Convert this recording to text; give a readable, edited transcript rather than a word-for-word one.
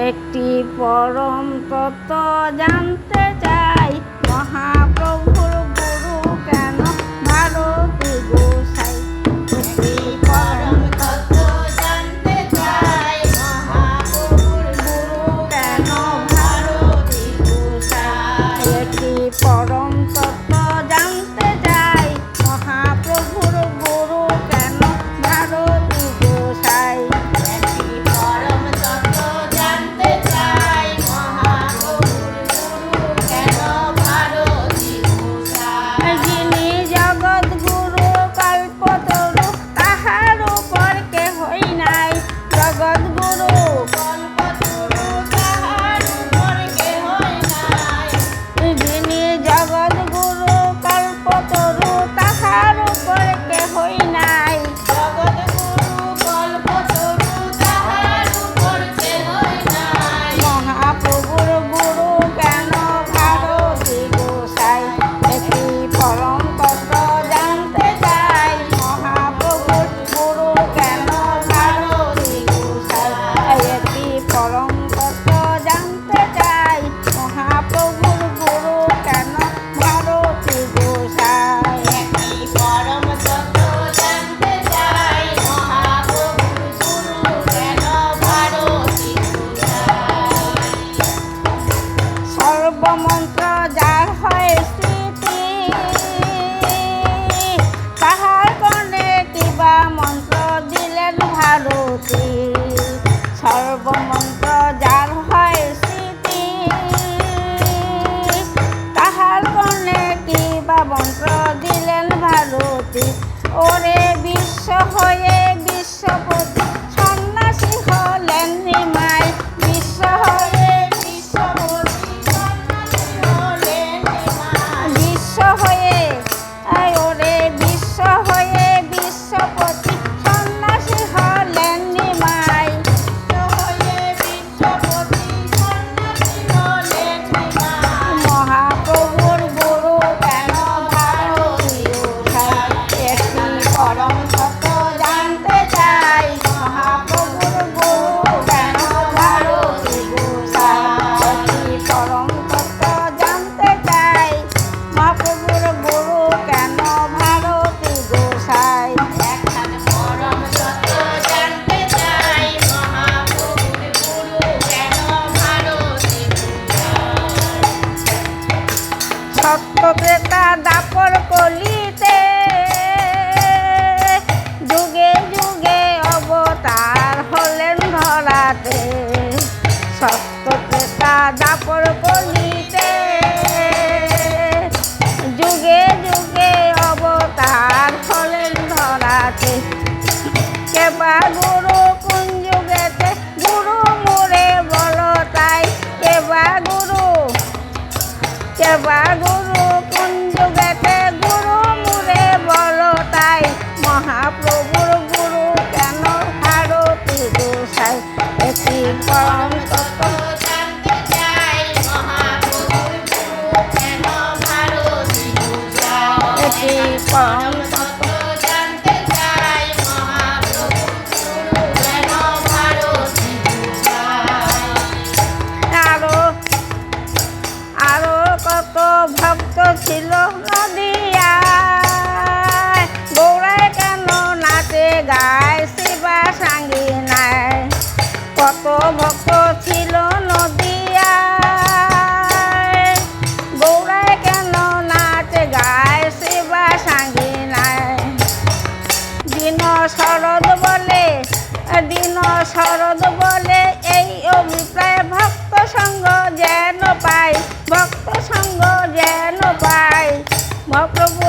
একটি পরম তত্ত্ব জানতে চাই, মহাপ্রভুর গুরু কেন ভারতী গোসাই। একটি পরম তত্ত্ব জানতে চাই, মহাপ্রভুর গুরু কেন ভারতী গোসাই। একটি পরম তত্ত্ব জানতে চাই, মহাপ্রভুর গুরু কেন ভারতী গোসাই। সর্বমন্ত্র যার হয় স্থিতি, তাহার কর্ণে কিবা মন্ত্র দিলেন ভারতী। সর্বমন্ত্র যার হয় স্থিতি, তাহার কর্ণে কিবা মন্ত্র দিলেন ভারতী। ওরে বিশ্ব হয়ে বিশ্বপতি সন্ন্যাসী হলেন নিমাই। বিশ্ব হয়ে বিশ্বপতি সন্ন্যাসী হলেন নিমাই। মহাপ্রভুর গুরু কেন ভারতী গোসাই। একটি পরম তত্ত্ব জানতে চাই, মহাপ্রভুর গুরু কেন ভারতী গোসাই। একটি পরম তত্ত্ব জানতে চাই, মহাপ্রভুর গুরু কেন ভারতী গোসাই। সত্য ত্রেতা দাপর কলিতে যুগে যুগে অবতার হলেন ধরাতে। সত্য ত্রেতা দাপর কলিতে যুগে যুগে অবতার হলেন ধরাতে। কেবা গুরু কোন যুগেতে গুরু মোরে বলো তাই। কেবা গুরু কোন যুগেতে গুরু মোরে বলো তাই। মহাপ্রভুর গুরু কেন ভারতী গোসাই। একটি পরম তত্ত্ব জানতে চাই, মহাপ্রভুর গুরু কেন ভারতী গোসাই। একটি পরম তত্ত্ব জানতে চাই, মহাপ্রভুর গুরু কেন ভারতী গোসাই। আরো কত ভক্ত ছিল নদিয়ায়, গৌড়ায় কেন নাচে গায় শিবা সাঙ্গী নাই। কত ভক্ত ছিল নদিয়ায়, গৌড়ায় কেন নাচে গায় শিবা সাঙ্গী নাই। দিন শরৎ বলে এই অভিপ্রায়, ভক্ত সঙ্গ যেন পাই। ভক্ত সঙ্গ যেন পাই। মহাপ্রভু